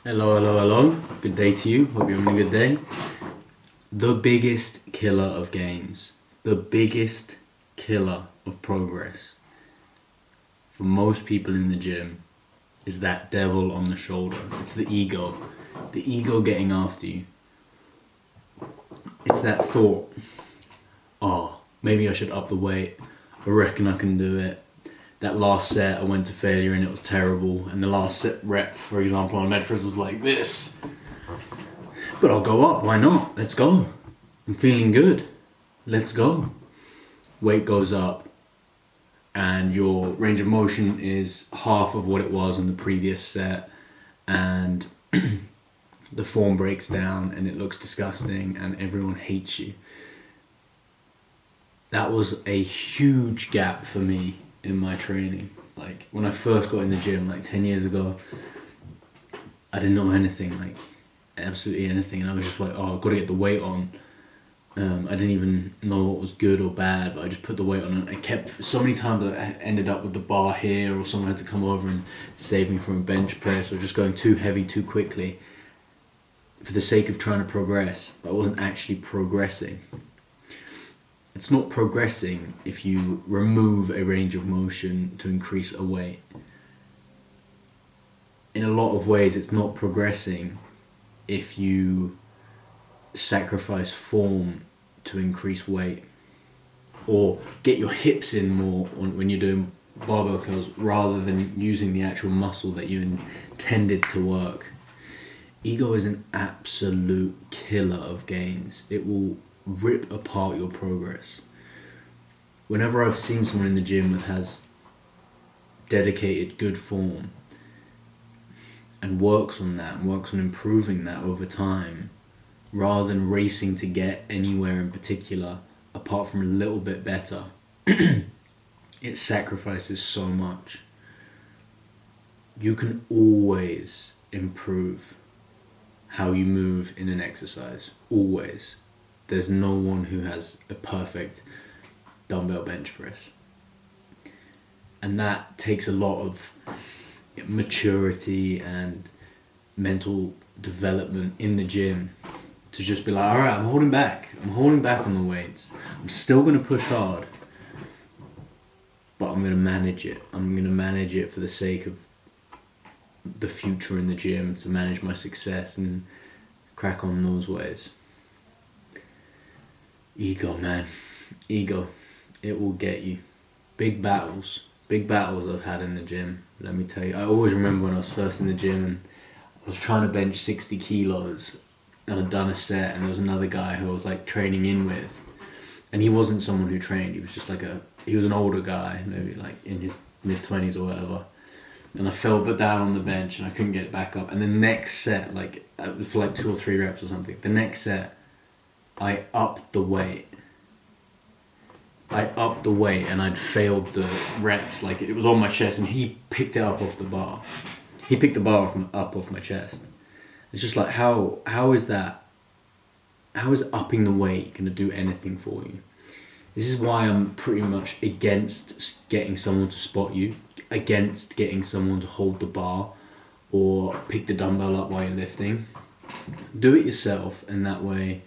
Hello, hello, hello. Good day to you. Hope you're having a good day. The biggest killer of gains, the biggest killer of progress for most people in the gym is that devil on the shoulder. It's the ego getting after you. It's that thought, oh, maybe I should up the weight. I reckon I can do it. That last set I went to failure and it was terrible, and the last set rep, for example, on leg press was like this. But I'll go up, why not? Let's go. I'm feeling good. Let's go. Weight goes up and your range of motion is half of what it was on the previous set, and the form breaks down and it looks disgusting and everyone hates you. That was a huge gap for me in my training. Like when I first got in the gym, like 10 years ago, I didn't know anything, like absolutely anything, and I was just like, oh, I've got to get the weight on. I didn't even know what was good or bad, but I just put the weight on, and I kept, so many times I ended up with the bar here, or someone had to come over and save me from a bench press, or just going too heavy too quickly for the sake of trying to progress, but I wasn't actually progressing. It's not progressing if you remove a range of motion to increase a weight. In a lot of ways, it's not progressing if you sacrifice form to increase weight, or get your hips in more when you're doing barbell curls rather than using the actual muscle that you intended to work. Ego is an absolute killer of gains. It will rip apart your progress. Whenever I've seen someone in the gym that has dedicated good form and works on that and works on improving that over time, rather than racing to get anywhere in particular apart from a little bit better, it sacrifices so much. You can always improve how you move in an exercise, always. There's no one who has a perfect dumbbell bench press. And that takes a lot of maturity and mental development in the gym to just be like, all right, I'm holding back on the weights. I'm still going to push hard, but I'm going to manage it. I'm going to manage it for the sake of the future in the gym, to manage my success and crack on those ways. Ego, man. Ego. It will get you. Big battles I've had in the gym, let me tell you. I always remember when I was first in the gym and I was trying to bench 60 kilos and I'd done a set, and there was another guy who I was like training in with, and he wasn't someone who trained, he was just like he was an older guy, maybe like in his mid-20s or whatever, and I fell down on the bench and I couldn't get it back up, and the next set, like it was for like 2 or 3 reps or something, the next set I upped the weight and I'd failed the reps, like it was on my chest and he picked it up off the bar. He picked the bar up off my chest. It's just like, how is upping the weight going to do anything for you? This is why I'm pretty much against getting someone to spot you, against getting someone to hold the bar or pick the dumbbell up while you're lifting. Do it yourself, and that way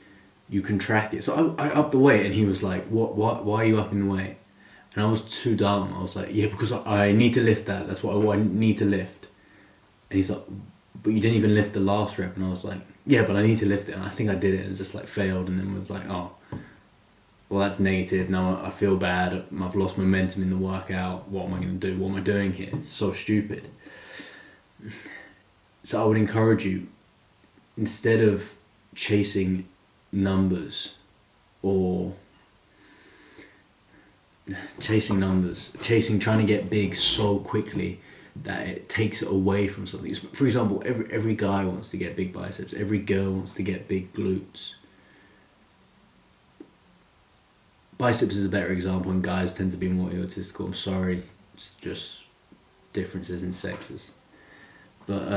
you can track it. So I upped the weight and he was like, what, why are you upping the weight? And I was too dumb. I was like, yeah, because I need to lift that. That's what I need to lift. And he's like, but you didn't even lift the last rep. And I was like, yeah, but I need to lift it. And I think I did it and just like failed, and then was like, oh, well, that's negative. Now I feel bad. I've lost momentum in the workout. What am I going to do? What am I doing here? It's so stupid. So I would encourage you, instead of chasing numbers or trying to get big so quickly that it takes it away from something. For example, every guy wants to get big biceps, every girl wants to get big glutes. Biceps is a better example, and guys tend to be more egotistical. I'm sorry, it's just differences in sexes. But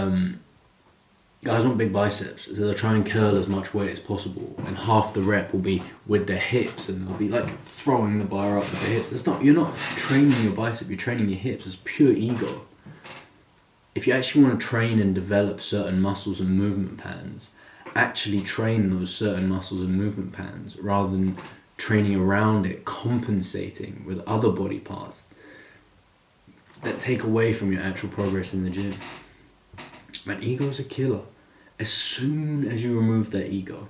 guys want big biceps, so they'll try and curl as much weight as possible, and half the rep will be with their hips, and they'll be like throwing the bar up with their hips. You're not training your bicep, you're training your hips. It's pure ego. if you actually want to train and develop certain muscles and movement patterns, actually train those certain muscles and movement patterns rather than training around it, compensating with other body parts that take away from your actual progress in the gym. Man, ego's a killer. As soon as you remove that ego,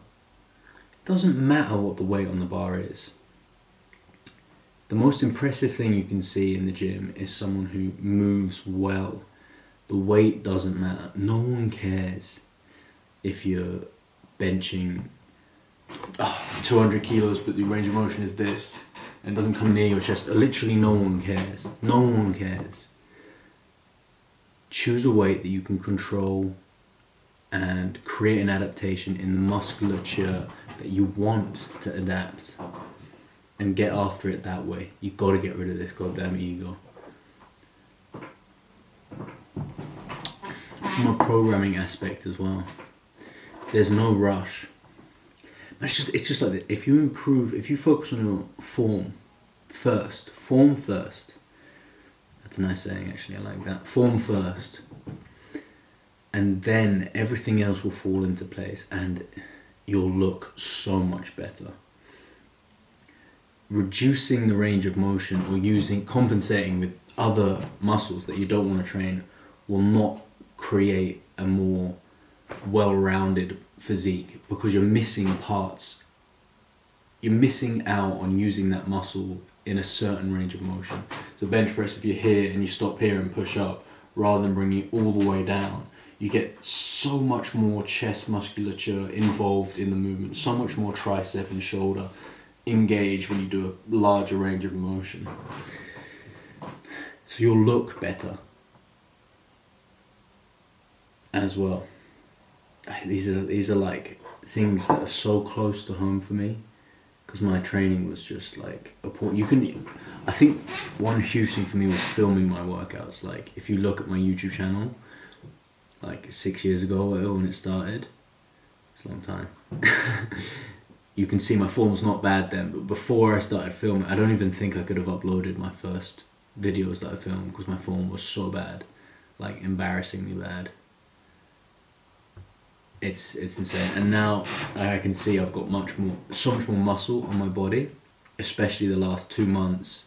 it doesn't matter what the weight on the bar is. The most impressive thing you can see in the gym is someone who moves well. The weight doesn't matter. No one cares if you're benching 200 kilos but the range of motion is this and doesn't come near your chest. Literally no one cares. No one cares. Choose a weight that you can control and create an adaptation in the musculature that you want to adapt, and get after it that way. You got to get rid of this goddamn ego. From a programming aspect as well, there's no rush. It's just like this. If you focus on your form first. That's a nice saying, actually. I like that. Form first, and then everything else will fall into place, and you'll look so much better. Reducing the range of motion or compensating with other muscles that you don't want to train will not create a more well-rounded physique, because you're missing parts. You're missing out on using that muscle in a certain range of motion. So bench press, if you're here and you stop here and push up, rather than bringing it all the way down, you get so much more chest musculature involved in the movement, so much more tricep and shoulder engaged when you do a larger range of motion. So you'll look better as well. These are like things that are so close to home for me, because my training was just like I think one huge thing for me was filming my workouts. Like, if you look at my YouTube channel, like 6 years ago when it started, it's a long time. You can see my form's not bad then, but before I started filming, I don't even think I could have uploaded my first videos that I filmed, because my form was so bad, like embarrassingly bad. It's insane. And now I can see I've got so much more muscle on my body, especially the last 2 months,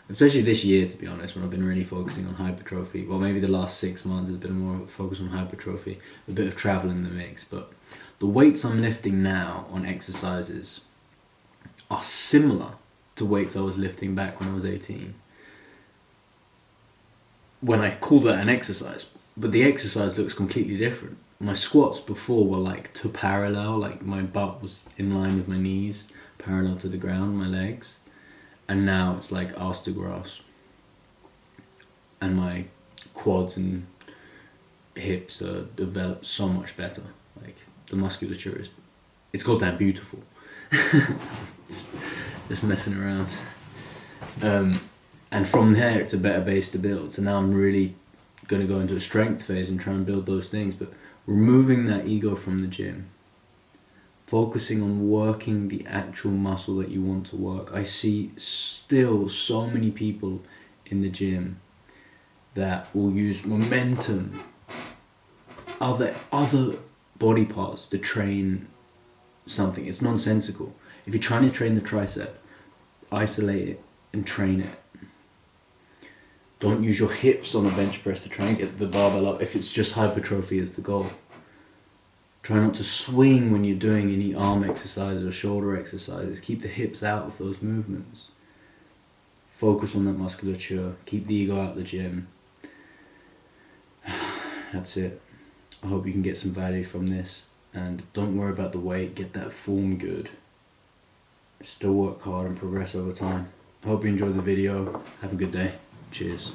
especially this year, to be honest, when I've been really focusing on hypertrophy. Well, maybe the last 6 months has been more focus on hypertrophy, a bit of travel in the mix, but the weights I'm lifting now on exercises are similar to weights I was lifting back when I was 18. When I call that an exercise, but the exercise looks completely different. My squats before were like to parallel, like my butt was in line with my knees, parallel to the ground, my legs. And now it's like arse to grass. And my quads and hips are developed so much better. Like, the musculature it's goddamn beautiful. just messing around. And from there, it's a better base to build. So now I'm really going to go into a strength phase and try and build those things. But removing that ego from the gym, focusing on working the actual muscle that you want to work. I see still so many people in the gym that will use momentum, other body parts to train something. It's nonsensical. If you're trying to train the tricep, isolate it and train it. Don't use your hips on a bench press to try and get the barbell up if it's just hypertrophy as the goal. Try not to swing when you're doing any arm exercises or shoulder exercises. Keep the hips out of those movements. Focus on that musculature. Keep the ego out of the gym. That's it. I hope you can get some value from this. And don't worry about the weight. Get that form good. Still work hard and progress over time. I hope you enjoyed the video. Have a good day. Cheers.